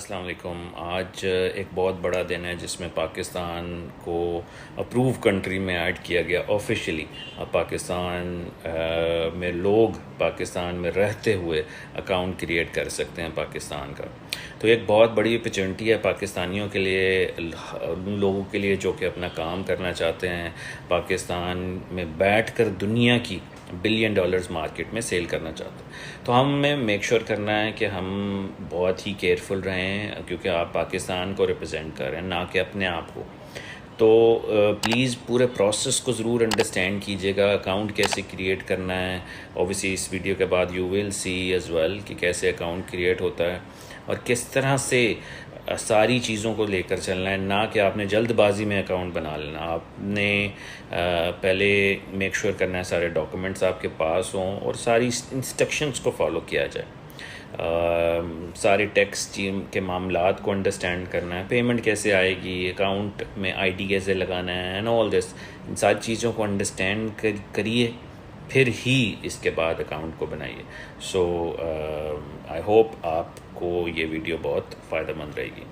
अस्सलाम वालेकुम। आज एक बहुत बड़ा दिन है जिसमें पाकिस्तान को अप्रूव कंट्री में ऐड किया गया ऑफिशियली। अब पाकिस्तान में लोग पाकिस्तान में रहते हुए अकाउंट क्रिएट कर सकते हैं पाकिस्तान का। तो एक बहुत बड़ी अपॉर्चुनिटी है पाकिस्तानियों के लिए, उन लोगों के लिए जो कि अपना काम करना चाहते हैं, पाकिस्तान में बैठकर दुनिया की बिलियन डॉलर्स मार्केट में सेल करना चाहते हैं। तो हमें मेक श्योर करना है कि हम बहुत ही केयरफुल रहें, क्योंकि आप पाकिस्तान को रिप्रेजेंट कर रहे हैं, ना कि अपने आप को। तो प्लीज़ पूरे प्रोसेस को ज़रूर अंडरस्टैंड कीजिएगा, अकाउंट कैसे क्रिएट करना है। ऑब्वियसली इस वीडियो के बाद you will see as well कि कैसे अकाउंट क्रिएट होता है और किस तरह से सारी चीज़ों को लेकर चलना है, ना कि आपने जल्दबाजी में अकाउंट बना लेना। आपने पहले मेक श्योर करना है सारे डॉक्यूमेंट्स आपके पास हों और सारी इंस्ट्रक्शंस को फॉलो किया जाए। सारे टैक्स के मामलात को अंडरस्टैंड करना है, पेमेंट कैसे आएगी, अकाउंट में आईडी कैसे लगाना है एंड ऑल दिस। इन सारी चीज़ों को अंडरस्टैंड करिए, फिर ही इसके बाद अकाउंट को बनाइए। सो आई होप आपको ये वीडियो बहुत फ़ायदेमंद रहेगी।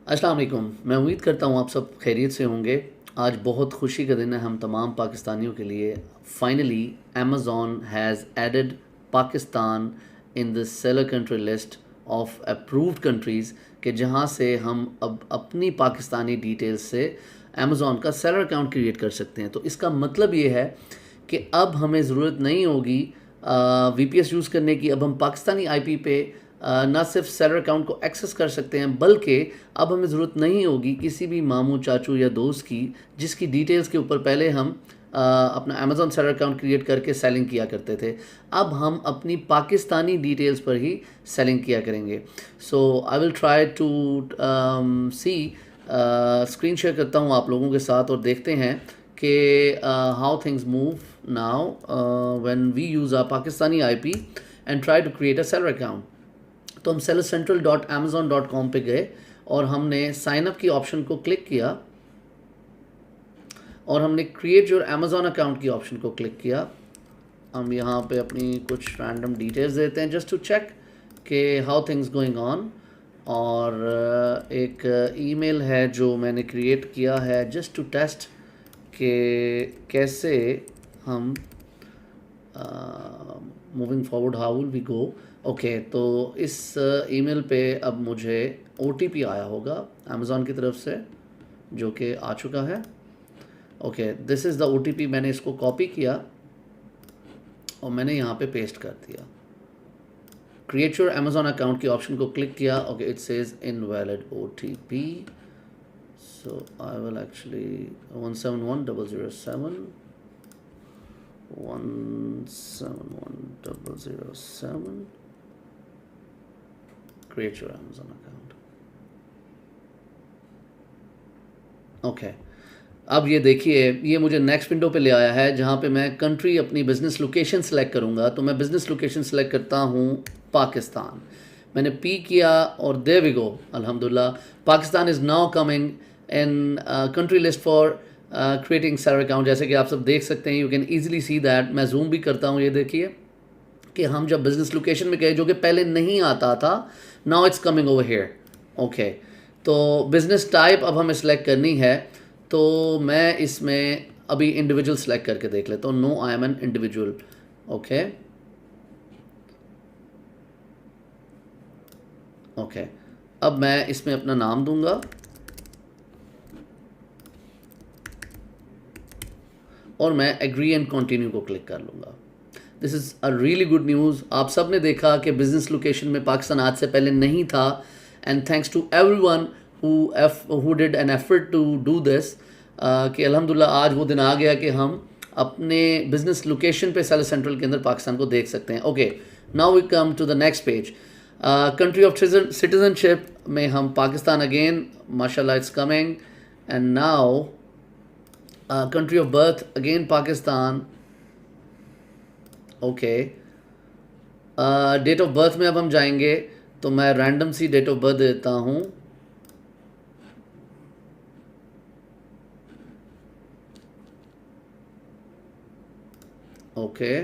अस्सलाम वालेकुम। मैं उम्मीद करता हूँ आप सब खैरियत से होंगे। आज बहुत खुशी का दिन है हम तमाम पाकिस्तानियों के लिए। Finally Amazon has added Pakistan in the seller country list of approved countries के जहाँ से हम अब अपनी पाकिस्तानी डिटेल्स से अमेज़ॉन का सेलर अकाउंट क्रिएट कर सकते हैं। तो इसका मतलब ये है कि अब हमें ज़रूरत नहीं होगी VPS यूज़ करने की। अब हम पाकिस्तानी IP पे ना सिर्फ सेलर अकाउंट को एक्सेस कर सकते हैं, बल्कि अब हमें ज़रूरत नहीं होगी किसी भी मामू चाचू या दोस्त की जिसकी डिटेल्स के ऊपर पहले हम अपना अमेज़ॉन सेलर अकाउंट क्रिएट करके सेलिंग किया करते थे। अब हम अपनी पाकिस्तानी डिटेल्स पर ही सेलिंग किया करेंगे। So I will try to see screen share करता हूँ आप लोगों के साथ और देखते हैं कि how things move now when we use our Pakistani IP and try to create a seller account. तो हम sellercentral.amazon.com पे गए और हमने साइन अप की ऑप्शन को क्लिक किया और हमने क्रिएट योर अमेज़ॉन अकाउंट की ऑप्शन को क्लिक किया। हम यहाँ पे अपनी कुछ रैंडम डिटेल्स देते हैं जस्ट टू चेक कि हाउ थिंग्स गोइंग ऑन। और एक ईमेल है जो मैंने क्रिएट किया है जस्ट टू टेस्ट कि कैसे हम moving forward how will we go. Okay, तो इस ईमेल पे अब मुझे OTP आया होगा अमेज़ॉन की तरफ से, जो कि आ चुका है। Okay, this is the OTP। मैंने इसको कॉपी किया और मैंने यहाँ पे पेस्ट कर दिया। क्रिएट योर अमेज़ॉन अकाउंट की ऑप्शन को क्लिक किया। Okay, it says invalid OTP, so I will actually 171007 171007 create your Amazon account। Okay, अब ये देखिए, ये मुझे नेक्स्ट विंडो पे ले आया है जहाँ पे मैं कंट्री अपनी बिज़नेस लोकेशन सेलेक्ट करूँगा। तो मैं बिज़नेस लोकेशन सेलेक्ट करता हूँ पाकिस्तान। मैंने P किया और देयर वी गो। अल्हम्दुलिल्लाह, Pakistan is now coming in country list for creating seller account. जैसे कि आप सब देख सकते हैं, you can easily see that. मैं जूम भी करता हूँ, ये देखिए कि हम जब बिज़नेस लोकेशन में गए जो कि पहले नहीं आता था, now it's coming over here. Okay, तो बिज़नेस टाइप अब हमें सेलेक्ट करनी है। तो मैं इसमें अभी इंडिविजुअल सेलेक्ट करके देख लेता हूँ। No, I am an individual. Okay okay, अब मैं इसमें अपना नाम दूंगा और मैं एग्री एंड कंटिन्यू को क्लिक कर लूँगा। This is a really good news. आप सब ने देखा कि बिज़नेस लोकेशन में पाकिस्तान आज से पहले नहीं था, and thanks to everyone who did an effort to do this, कि अल्हम्दुलिल्लाह आज वो दिन आ गया कि हम अपने बिज़नेस लोकेशन पे सेलर सेंट्रल के अंदर पाकिस्तान को देख सकते हैं। Okay, now we come to the next page. Country of citizenship में हम पाकिस्तान अगेन, माशाल्लाह it's coming. And now country of birth again Pakistan. Okay, date of birth में अब हम जाएंगे, तो मैं रैंडम सी डेट ऑफ बर्थ देता हूँ। ओके,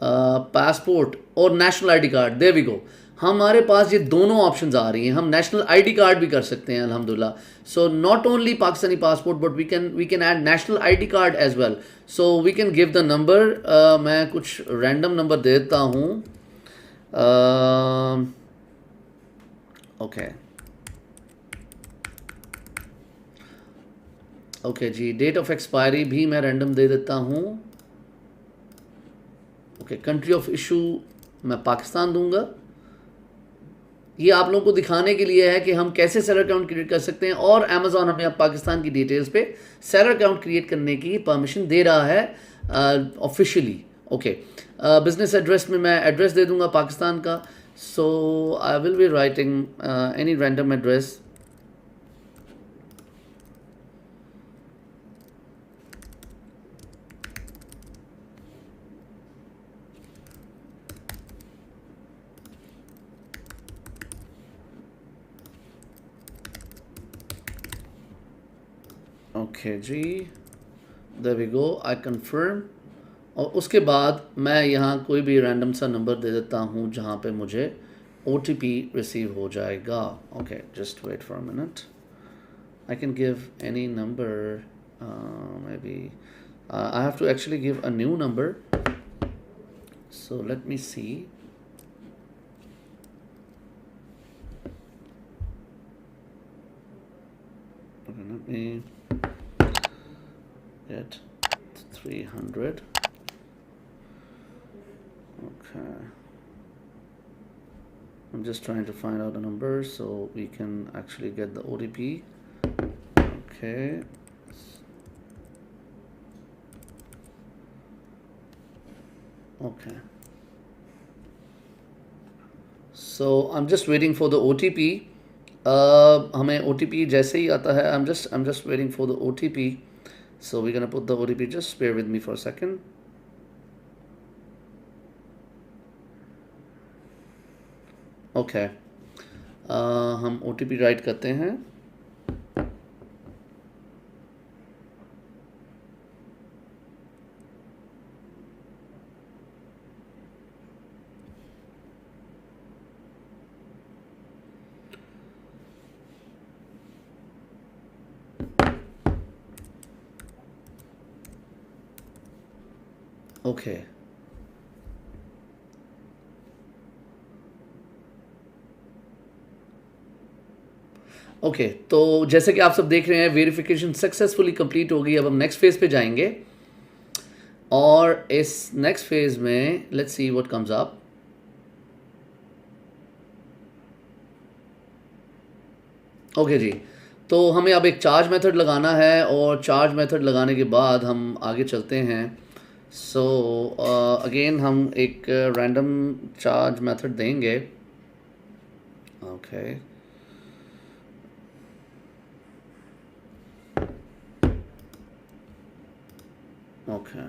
पासपोर्ट और national ID card, there we go. हमारे पास ये दोनों ऑप्शंस आ रही हैं, हम नेशनल आईडी कार्ड भी कर सकते हैं अल्हम्दुलिल्लाह। So not only Pakistani passport but we can add national ID card as well. So we can give the number, मैं कुछ रैंडम नंबर दे देता हूँ। ओके ओके जी, डेट ऑफ एक्सपायरी भी मैं रैंडम दे देता हूँ। ओके, कंट्री ऑफ इशू मैं पाकिस्तान दूंगा। ये आप लोगों को दिखाने के लिए है कि हम कैसे सेलर अकाउंट क्रिएट कर सकते हैं, और अमेज़ॉन हमें अब पाकिस्तान की डिटेल्स पे सेलर अकाउंट क्रिएट करने की परमिशन दे रहा है ऑफिशियली। ओके, बिजनेस एड्रेस में मैं एड्रेस दे दूंगा पाकिस्तान का। So I will be writing any random address. Okay जी, there we go, I confirm. और उसके बाद मैं यहाँ कोई भी रैंडम सा नंबर दे देता हूँ जहाँ पे मुझे OTP रिसीव हो जाएगा। Okay, just wait for a minute, I can give any number, maybe I have to actually give a new number. So let me see. Let me get 300. Okay. I'm just trying to find out a number so we can actually get the OTP. Okay. Okay. So I'm just waiting for the OTP. हमें OTP जैसे ही आता है, I'm just waiting for the OTP. So we're gonna put the OTP. Just bear with me for a second. Okay. हम OTP right करते हैं। Okay, okay, तो जैसे कि आप सब देख रहे हैं, वेरिफिकेशन सक्सेसफुली कंप्लीट हो गई। अब हम नेक्स्ट फेज पे जाएंगे, और इस नेक्स्ट फेज में let's see what comes up. Okay जी, तो हमें अब एक चार्ज मेथड लगाना है, और चार्ज मेथड लगाने के बाद हम आगे चलते हैं। सो अगेन हम एक रैंडम चार्ज मेथड देंगे। Okay, okay,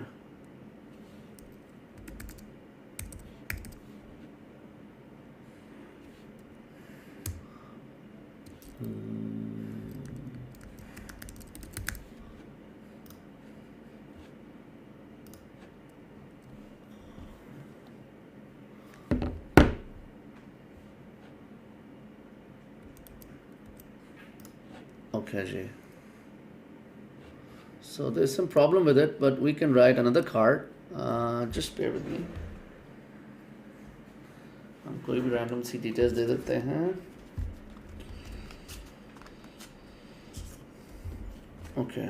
okay ji, so there's some problem with it, but we can write another card. Just bear with me. हम कोई भी रैंडम सी डिटेल्स दे देते हैं। ओके,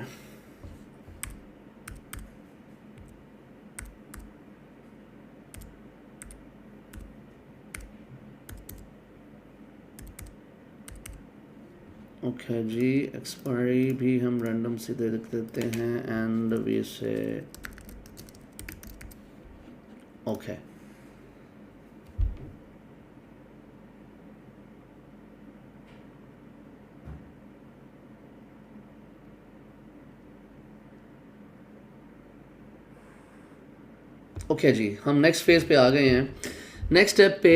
ओके जी, एक्सपायरी भी हम रैंडम से दे देते हैं, एंड वी से ओके। ओके जी, हम नेक्स्ट फेज पे आ गए हैं। नेक्स्ट स्टेप पे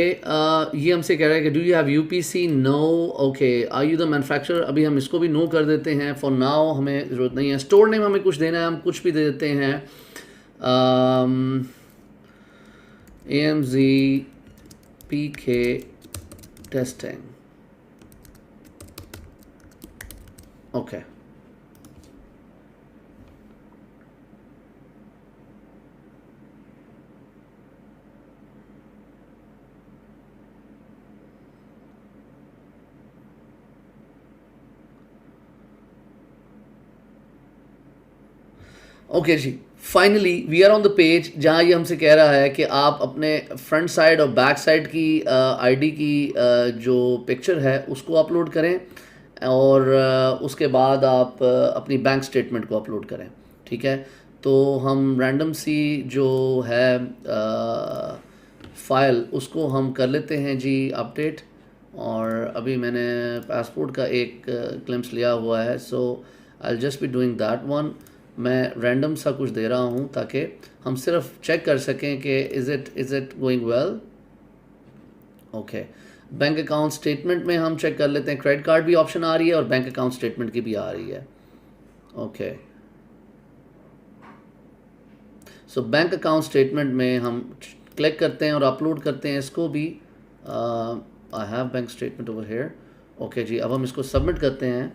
ये हमसे कह रहा है कि do you have UPC? No. Okay, are you the manufacturer? अभी हम इसको भी नो कर देते हैं। फॉर नाउ हमें ज़रूरत नहीं है। स्टोर नेम हमें कुछ देना है, हम कुछ भी दे देते हैं। AMZ PK testing. Okay. Okay जी, finally we are on the page जहाँ ये हमसे कह रहा है कि आप अपने फ्रंट साइड और बैक साइड की आईडी की जो पिक्चर है उसको अपलोड करें और उसके बाद आप अपनी बैंक स्टेटमेंट को अपलोड करें, ठीक है। तो हम रैंडम सी जो है फाइल उसको हम कर लेते हैं जी अपडेट। और अभी मैंने पासपोर्ट का एक ग्लिम्स लिया हुआ है, so I will just be doing that one. मैं रैंडम सा कुछ दे रहा हूँ ताकि हम सिर्फ चेक कर सकें कि is it going well. Okay, bank account statement में हम चेक कर लेते हैं, क्रेडिट कार्ड भी ऑप्शन आ रही है और बैंक अकाउंट स्टेटमेंट की भी आ रही है। Okay, so bank account statement में हम क्लिक करते हैं और अपलोड करते हैं इसको भी। I have bank statement over here. Okay जी, अब हम इसको सबमिट करते हैं।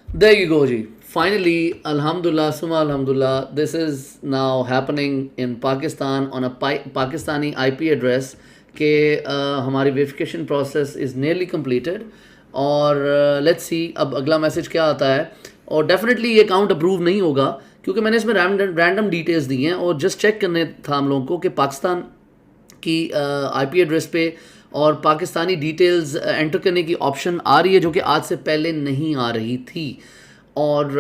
There you go, ji. Finally, Alhamdulillah, Summa Alhamdulillah, this is now happening in Pakistan on a Pakistani IP address कि हमारी verification process is nearly completed. और let's see अब अगला मैसेज क्या आता है। और डेफिनेटली ये अकाउंट अप्रूव नहीं होगा क्योंकि मैंने इसमें रैंडम डिटेल्स दी हैं और जस्ट चेक करने था हम लोगों को कि पाकिस्तान की IP एड्रेस पे और पाकिस्तानी डिटेल्स एंटर करने की ऑप्शन आ रही है जो कि आज से पहले नहीं आ रही थी। और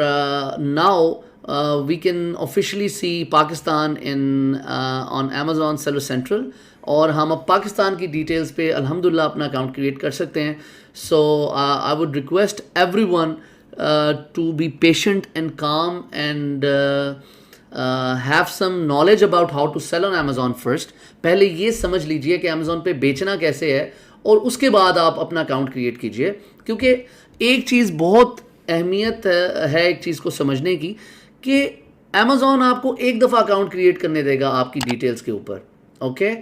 now we can officially see Pakistan in on Amazon seller central और हम अब पाकिस्तान की डिटेल्स पे अल्हम्दुलिल्लाह अपना अकाउंट क्रिएट कर सकते हैं। So I would request everyone to be patient and calm and have some knowledge about how to sell on Amazon first. पहले ये समझ लीजिए कि Amazon पे बेचना कैसे है और उसके बाद आप अपना अकाउंट क्रिएट कीजिए, क्योंकि एक चीज़ बहुत अहमियत है एक चीज़ को समझने की कि Amazon आपको एक दफ़ा अकाउंट क्रिएट करने देगा आपकी डिटेल्स के ऊपर। ओके,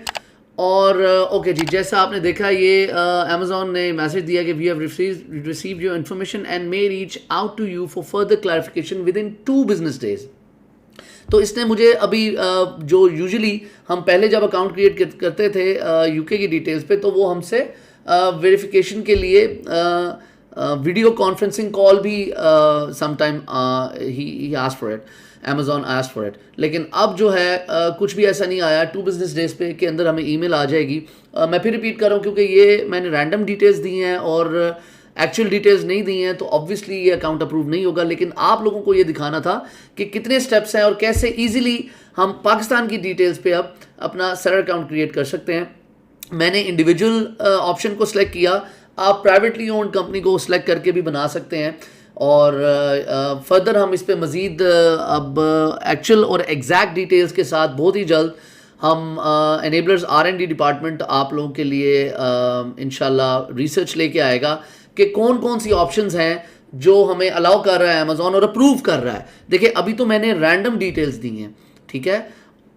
और ओके जी, जैसा आपने देखा ये Amazon ने मैसेज दिया कि we have received your information and may reach out to you for further clarification within 2 business days। तो इसने मुझे अभी जो यूजुअली हम पहले जब अकाउंट क्रिएट करते थे यूके की डिटेल्स पे, तो वो हमसे वेरिफिकेशन के लिए वीडियो कॉन्फ्रेंसिंग कॉल भी sometime he asked for it, Amazon asked for it. लेकिन अब जो है कुछ भी ऐसा नहीं आया। 2 business days पे के अंदर हमें ईमेल आ जाएगी। मैं फिर रिपीट कर रहा हूँ क्योंकि ये मैंने रैंडम डिटेल्स दी हैं और एक्चुअल डिटेल्स नहीं दी हैं, तो ऑब्वियसली ये अकाउंट अप्रूव नहीं होगा। लेकिन आप लोगों को ये दिखाना था कि कितने स्टेप्स हैं और कैसे इजीली हम पाकिस्तान की डिटेल्स पे अब अपना सेलर अकाउंट क्रिएट कर सकते हैं। मैंने इंडिविजुअल ऑप्शन को सिलेक्ट किया, आप प्राइवेटली ओन्ड कंपनी को सिलेक्ट करके भी बना सकते हैं। और फर्दर हम इस पे मज़ीद अब एक्चुअल और एग्जैक्ट डिटेल्स के साथ बहुत ही जल्द हम एनेबलर्स R&D डिपार्टमेंट आप लोगों के लिए इंशाल्लाह रिसर्च लेके आएगा कि कौन कौन सी ऑप्शंस हैं जो हमें अलाउ कर रहा है Amazon और अप्रूव कर रहा है। देखिए अभी तो मैंने रैंडम डिटेल्स दी हैं, ठीक है।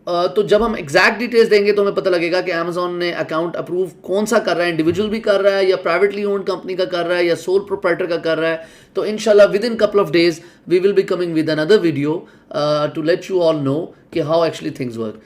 तो जब हम एग्जैक्ट डिटेल्स देंगे तो हमें पता लगेगा कि Amazon ने अकाउंट अप्रूव कौन सा कर रहा है, इंडिविजुअल भी कर रहा है या प्राइवेटली ओन्ड कंपनी का कर रहा है या सोल प्रोप्राइटर का कर रहा है। तो इंशाल्लाह within couple of days we will be coming with another video to let you all know कि हाउ एक्चुअली थिंग्स वर्क।